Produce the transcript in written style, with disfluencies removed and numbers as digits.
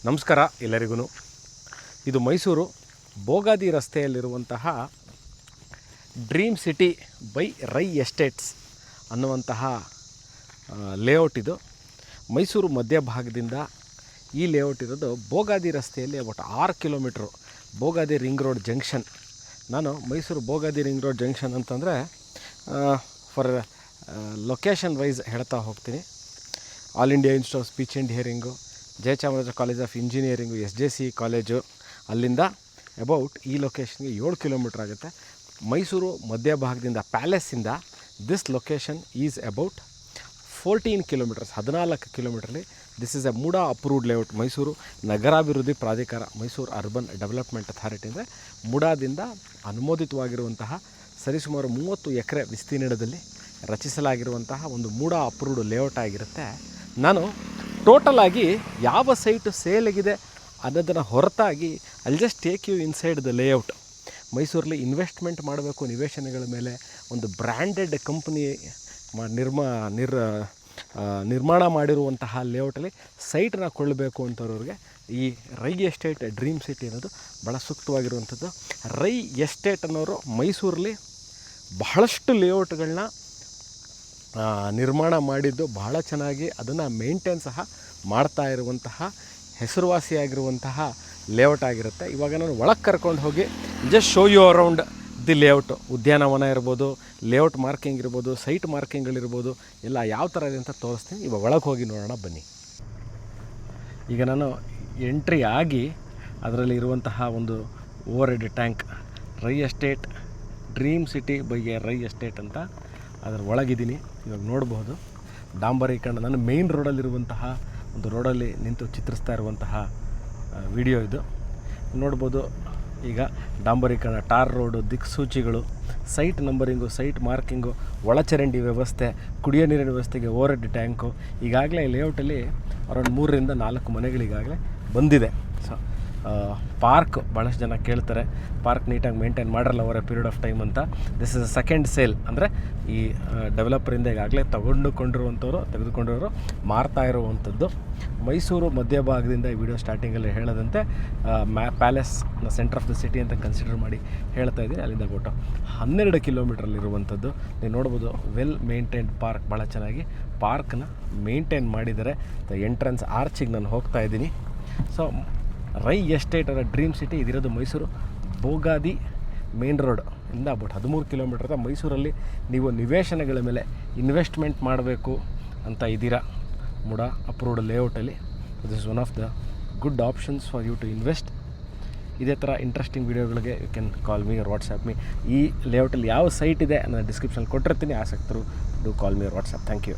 ನಮಸ್ಕಾರ ಎಲ್ಲರಿಗೂ. ಇದು ಮೈಸೂರು ಬೋಗಾದಿ ರಸ್ತೆಯಲ್ಲಿರುವಂತಹ dream city by Rai estates ಅನ್ನುವಂತಹ ಲೇಔಟ್. ಇದು ಮೈಸೂರು ಮಧ್ಯಭಾಗದಿಂದ ಈ ಲೇಔಟ್ ಇರೋದು ಬೋಗಾದಿ ರಸ್ತೆಯಲ್ಲಿ ಒಟ್ಟು 6 kilometre. Bogadi ring road junction. ನಾನು Mysuru Bogadi ring road junction ಅಂತಂದರೆ ಫಾರ್ ಲೊಕೇಶನ್ ವೈಸ್ ಹೇಳ್ತಾ ಹೋಗ್ತೀನಿ. All India institute of speech and hearing, Jayachamaraja college of engineering, SJC college, ಅಲ್ಲಿಂದ ಅಬೌಟ್ ಈ ಲೊಕೇಶನ್ಗೆ 7 ಕಿಲೋಮೀಟ್ರ್ ಆಗುತ್ತೆ. ಮೈಸೂರು ಮಧ್ಯಭಾಗದಿಂದ ಪ್ಯಾಲೇಸಿಂದ this location is about 14 kilometres, 14 ಕಿಲೋಮೀಟ್ರಲ್ಲಿ. This is a MUDA approved layout. Mysuru ನಗರಾಭಿವೃದ್ಧಿ ಪ್ರಾಧಿಕಾರ, ಮೈಸೂರು ಅರ್ಬನ್ ಡೆವಲಪ್ಮೆಂಟ್ ಅಥಾರಿಟಿ ಅಂದರೆ ಮೂಡಾದಿಂದ ಅನುಮೋದಿತವಾಗಿರುವಂತಹ ಸರಿಸುಮಾರು 30 ಎಕರೆ ವಿಸ್ತೀರ್ಣದಲ್ಲಿ ರಚಿಸಲಾಗಿರುವಂತಹ ಒಂದು ಮೂಡಾ ಅಪ್ರೂವ್ಡ್ ಲೇಔಟ್ ಆಗಿರುತ್ತೆ. ನಾನು ಟೋಟಲ್ ಆಗಿ ಯಾವ ಸೈಟು ಸೇಲಿಗಿದೆ ಅನ್ನೋದನ್ನು ಹೊರತಾಗಿ ಅಲ್ಲಿ just take you inside the layout. ಮೈಸೂರಲ್ಲಿ ಇನ್ವೆಸ್ಟ್ಮೆಂಟ್ ಮಾಡಬೇಕು ನಿವೇಶನಗಳ ಮೇಲೆ, ಒಂದು ಬ್ರ್ಯಾಂಡೆಡ್ ಕಂಪ್ನಿ ನಿರ್ಮಾಣ ಮಾಡಿರುವಂತಹ ಲೇಔಟಲ್ಲಿ ಸೈಟನ್ನ ಕೊಳ್ಳಬೇಕು ಅಂತವ್ರಿಗೆ ಈ ರೈ ಎಸ್ಟೇಟ್ ಡ್ರೀಮ್ ಸಿಟಿ ಅನ್ನೋದು ಭಾಳ ಸೂಕ್ತವಾಗಿರುವಂಥದ್ದು. ರೈ ಎಸ್ಟೇಟ್ ಅನ್ನೋರು ಮೈಸೂರಲ್ಲಿ ಬಹಳಷ್ಟು ಲೇಔಟ್ಗಳನ್ನ ನಿರ್ಮಾಣ ಮಾಡಿದ್ದು, ಬಹಳ ಚೆನ್ನಾಗಿ ಅದನ್ನು ಮೇಂಟೈನ್ ಸಹ ಮಾಡ್ತಾ ಇರುವಂತಹ ಹೆಸರುವಾಸಿಯಾಗಿರುವಂತಹ ಲೇಔಟ್ ಆಗಿರುತ್ತೆ. ಇವಾಗ ನಾನು ಒಳಗೆ ಕರ್ಕೊಂಡು ಹೋಗಿ just show you around the layout. ಉದ್ಯಾನವನ ಇರ್ಬೋದು, ಲೇಔಟ್ ಮಾರ್ಕಿಂಗ್ ಇರ್ಬೋದು, ಸೈಟ್ ಮಾರ್ಕಿಂಗ್ಗಳಿರ್ಬೋದು, ಎಲ್ಲ ಯಾವ ಥರ ಇದೆ ಅಂತ ತೋರಿಸ್ತೀನಿ. ಇವಾಗ ಒಳಗೆ ಹೋಗಿ ನೋಡೋಣ ಬನ್ನಿ. ಈಗ ನಾನು ಎಂಟ್ರಿ ಆಗಿ ಅದರಲ್ಲಿ ಇರುವಂತಹ ಒಂದು overhead tank, Rai estate dream city by Rai estate ಅಂತ ಅದರ ಒಳಗಿದ್ದೀನಿ. ಇವಾಗ ನೋಡ್ಬೋದು ಡಾಂಬರೀಕರಣ. ನಾನು ಮೇಯ್ನ್ ರೋಡಲ್ಲಿರುವಂತಹ ಒಂದು ರೋಡಲ್ಲಿ ನಿಂತು ಚಿತ್ರಿಸ್ತಾ ಇರುವಂತಹ ವಿಡಿಯೋ ಇದು. ನೋಡ್ಬೋದು ಈಗ ಡಾಂಬರೀಕರಣ, ಟಾರ್ ರೋಡು, ದಿಕ್ಸೂಚಿಗಳು, ಸೈಟ್ ನಂಬರಿಂಗು, ಸೈಟ್ ಮಾರ್ಕಿಂಗು, ಒಳಚರಂಡಿ ವ್ಯವಸ್ಥೆ, ಕುಡಿಯೋ ನೀರಿನ ವ್ಯವಸ್ಥೆಗೆ ಓವರ್ ಹೆಡ್ ಟ್ಯಾಂಕು. ಈಗಾಗಲೇ ಲೇಔಟಲ್ಲಿ ಅರೌಂಡ್ 3 ರಿಂದ 4 ಮನೆಗಳಿಗಾಗಲೇ ಬಂದಿದೆ. ಸೊ ಪಾರ್ಕ್ ಭಾಳಷ್ಟು ಜನ ಕೇಳ್ತಾರೆ, ಪಾರ್ಕ್ ನೀಟಾಗಿ ಮೇಂಟೈನ್ ಮಾಡಿರಲ್ಲ over a period of time ಅಂತ. This is a second sale. ಅಂದರೆ ಈ ಡೆವಲಪರಿಂದ ಈಗಾಗಲೇ ತೆಗೆದುಕೊಂಡಿರೋರು ಮಾರ್ತಾ ಇರುವಂಥದ್ದು. ಮೈಸೂರು ಮಧ್ಯಭಾಗದಿಂದ ಈ ವಿಡಿಯೋ ಸ್ಟಾರ್ಟಿಂಗಲ್ಲಿ ಹೇಳದಂತೆ ಪ್ಯಾಲೇಸ್ನ ಸೆಂಟರ್ ಆಫ್ ದ ಸಿಟಿ ಅಂತ ಕನ್ಸಿಡರ್ ಮಾಡಿ ಹೇಳ್ತಾ ಇದ್ದೀನಿ. ಅಲ್ಲಿಂದ ಒಟ್ಟು 12 ಕಿಲೋಮೀಟ್ರಲ್ಲಿರುವಂಥದ್ದು. ನೀವು ನೋಡ್ಬೋದು ವೆಲ್ ಮೇಂಟೈನ್ಡ್ ಪಾರ್ಕ್. ಭಾಳ ಚೆನ್ನಾಗಿ ಪಾರ್ಕ್ನ ಮೇಂಟೈನ್ ಮಾಡಿದ್ದಾರೆ. ಎಂಟ್ರೆನ್ಸ್ ಆರ್ಚಿಗೆ ನಾನು ಹೋಗ್ತಾ ಇದ್ದೀನಿ. ಸೊ ರೈ ಎಸ್ಟೇಟ್ ಅವರ ಡ್ರೀಮ್ ಸಿಟಿ ಇದಿರೋದು ಮೈಸೂರು ಬೋಗಾದಿ ಮೇನ್ ರೋಡ್ ಇಂದ ಅಬೌಟ್ 13 ಕಿಲೋಮೀಟರ್. ಮೈಸೂರಲ್ಲಿ ನೀವು ನಿವೇಶನಗಳ ಮೇಲೆ ಇನ್ವೆಸ್ಟ್ಮೆಂಟ್ ಮಾಡಬೇಕು ಅಂತ ಇದ್ದೀರಾ, ಮೂಡಾ ಅಪ್ರೂವ್ಡ್ ಲೇಔಟಲ್ಲಿ, this is one of the good options for you to invest. ಇದೇ ಥರ ಇಂಟ್ರೆಸ್ಟಿಂಗ್ ವೀಡಿಯೋಗಳಿಗೆ you can call me or WhatsApp me. ಈ ಲೇಔಟಲ್ಲಿ ಯಾವ ಸೈಟ್ ಇದೆ ಅನ್ನೋ ಡಿಸ್ಕ್ರಿಪ್ಷನ್ ಕೊಟ್ಟಿರ್ತೀನಿ. ಆಸಕ್ತರು do call me or WhatsApp. Thank you.